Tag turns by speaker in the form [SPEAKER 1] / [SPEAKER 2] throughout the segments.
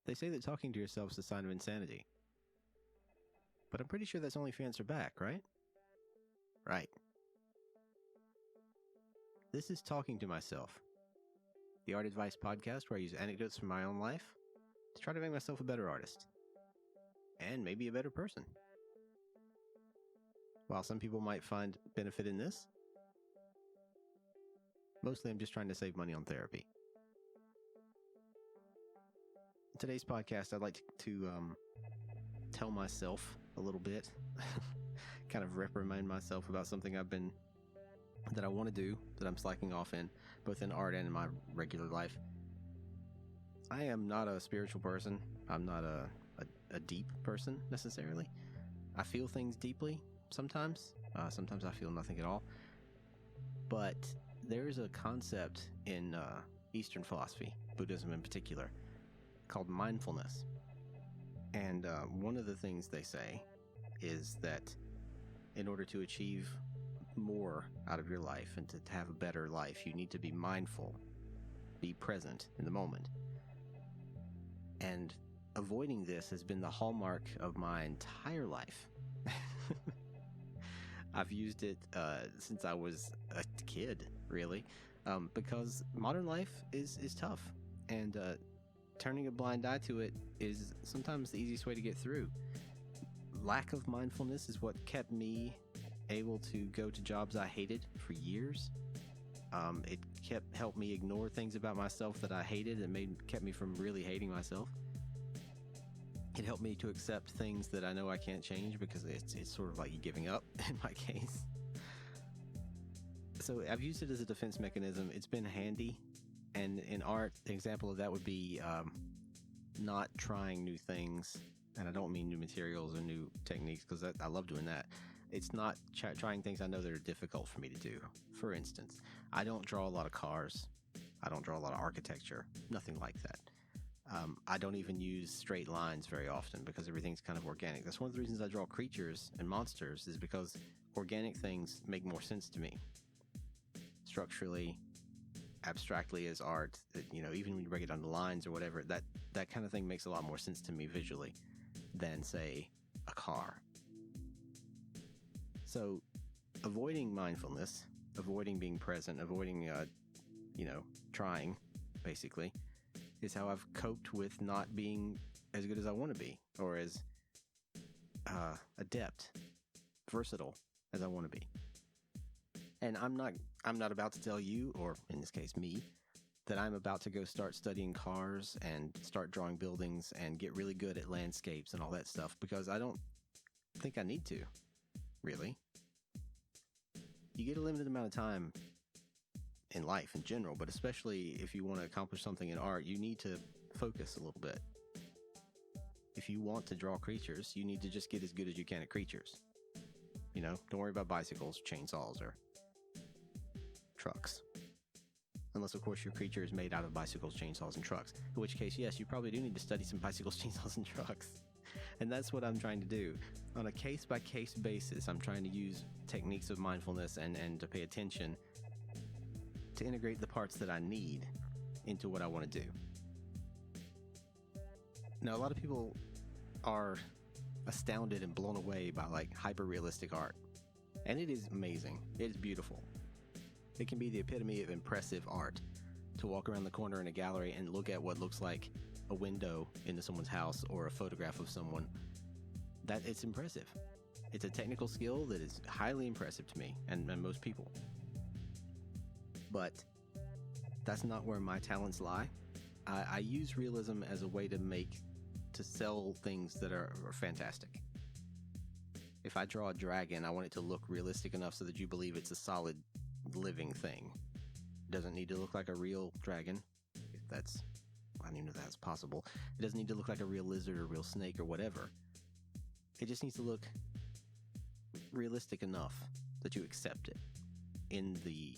[SPEAKER 1] They say that talking to yourself is a sign of insanity. But I'm pretty sure that's only if you answer back, right? Right. This is Talking to Myself, the art advice podcast where I use anecdotes from my own life to try to make myself a better artist. And maybe a better person. While some people might find benefit in this, mostly I'm just trying to save money on therapy. In today's podcast, I'd like to tell myself a little bit, kind of reprimand myself about something that I want to do, that I'm slacking off in, both in art and in my regular life. I am not a spiritual person. I'm not a deep person, necessarily. I feel things deeply sometimes. Sometimes I feel nothing at all. But there's a concept in Eastern philosophy, Buddhism in particular, called mindfulness. And one of the things they say is that in order to achieve more out of your life and to have a better life, you need to be mindful, be present in the moment. And avoiding this has been the hallmark of my entire life. I've used it since I was a kid, really, because modern life is tough, and turning a blind eye to it is sometimes the easiest way to get through. Lack of mindfulness is what kept me able to go to jobs I hated for years. It helped me ignore things about myself that I hated and kept me from really hating myself. It helped me to accept things that I know I can't change because it's sort of like giving up in my case. So I've used it as a defense mechanism. It's been handy. And in art, an example of that would be not trying new things. And I don't mean new materials or new techniques, because I love doing that. It's not trying things I know that are difficult for me to do. For instance, I don't draw a lot of cars. I don't draw a lot of architecture. Nothing like that. I don't even use straight lines very often because everything's kind of organic. That's one of the reasons I draw creatures and monsters, is because organic things make more sense to me. Structurally, abstractly as art, even when you break it down to lines or whatever, that kind of thing makes a lot more sense to me visually than, say, a car. So avoiding mindfulness, avoiding being present, avoiding trying, basically, is how I've coped with not being as good as I want to be, or as adept, versatile as I want to be. And I'm not about to tell you, or in this case me, that I'm about to go start studying cars and start drawing buildings and get really good at landscapes and all that stuff, because I don't think I need to, really. You get a limited amount of time in life in general, but especially if you want to accomplish something in art, you need to focus a little bit. If you want to draw creatures, you need to just get as good as you can at creatures. Don't worry about bicycles, chainsaws, or trucks. Unless, of course, your creature is made out of bicycles, chainsaws, and trucks. In which case, yes, you probably do need to study some bicycles, chainsaws, and trucks. And that's what I'm trying to do. On a case-by-case basis, I'm trying to use techniques of mindfulness and to pay attention to integrate the parts that I need into what I want to do. Now, a lot of people are astounded and blown away by hyper-realistic art. And it is amazing. It is beautiful. It can be the epitome of impressive art to walk around the corner in a gallery and look at what looks like a window into someone's house or a photograph of someone. That it's impressive. It's a technical skill that is highly impressive to me and most people. But that's not where my talents lie. I use realism as a way to sell things that are fantastic. If I draw a dragon, I want it to look realistic enough so that you believe it's a solid living thing. It doesn't need to look like a real dragon. I don't even know if that's possible. It doesn't need to look like a real lizard or real snake or whatever. It just needs to look realistic enough that you accept it in the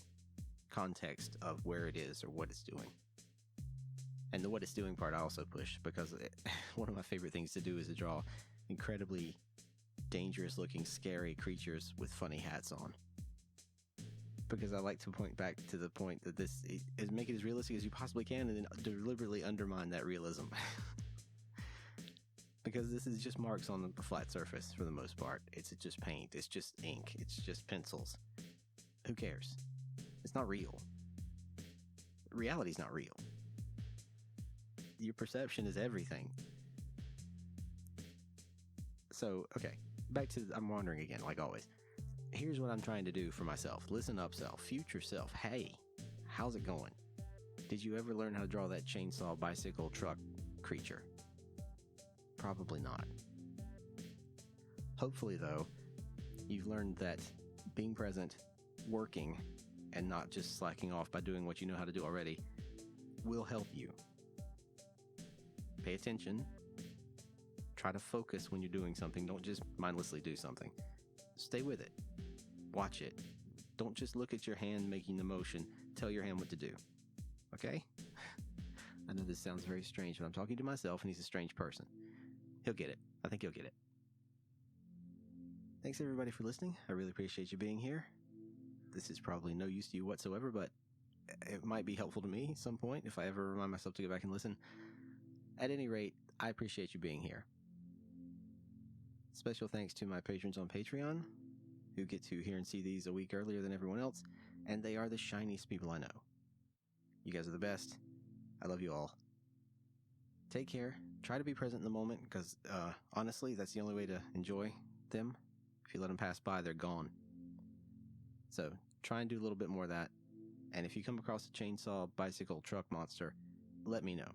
[SPEAKER 1] context of where it is or what it's doing. And the what it's doing part I also push, because one of my favorite things to do is to draw incredibly dangerous looking, scary creatures with funny hats on. Because I like to point back to the point that this is make it as realistic as you possibly can and then deliberately undermine that realism. because this is just marks on the flat surface for the most part. It's just paint. It's just ink. It's just pencils. Who cares? It's not real. Reality's not real. Your perception is everything. So, okay, back to, I'm wandering again, like always. Here's what I'm trying to do for myself. Listen up, self. Future self. Hey, how's it going? Did you ever learn how to draw that chainsaw, bicycle, truck creature? Probably not. Hopefully, though, you've learned that being present, working, and not just slacking off by doing what you know how to do already will help you. Pay attention. Try to focus when you're doing something. Don't just mindlessly do something. Stay with it. Watch it. Don't just look at your hand making the motion. Tell your hand what to do. Okay? I know this sounds very strange, but I'm talking to myself, and he's a strange person. He'll get it. I think he'll get it. Thanks, everybody, for listening. I really appreciate you being here. This is probably no use to you whatsoever, but it might be helpful to me at some point if I ever remind myself to go back and listen. At any rate, I appreciate you being here. Special thanks to my patrons on Patreon, who get to hear and see these a week earlier than everyone else, and they are the shiniest people I know. You guys are the best. I love you all. Take care. Try to be present in the moment, because honestly, that's the only way to enjoy them. If you let them pass by, they're gone. So try and do a little bit more of that. And if you come across a chainsaw, bicycle, truck monster, let me know.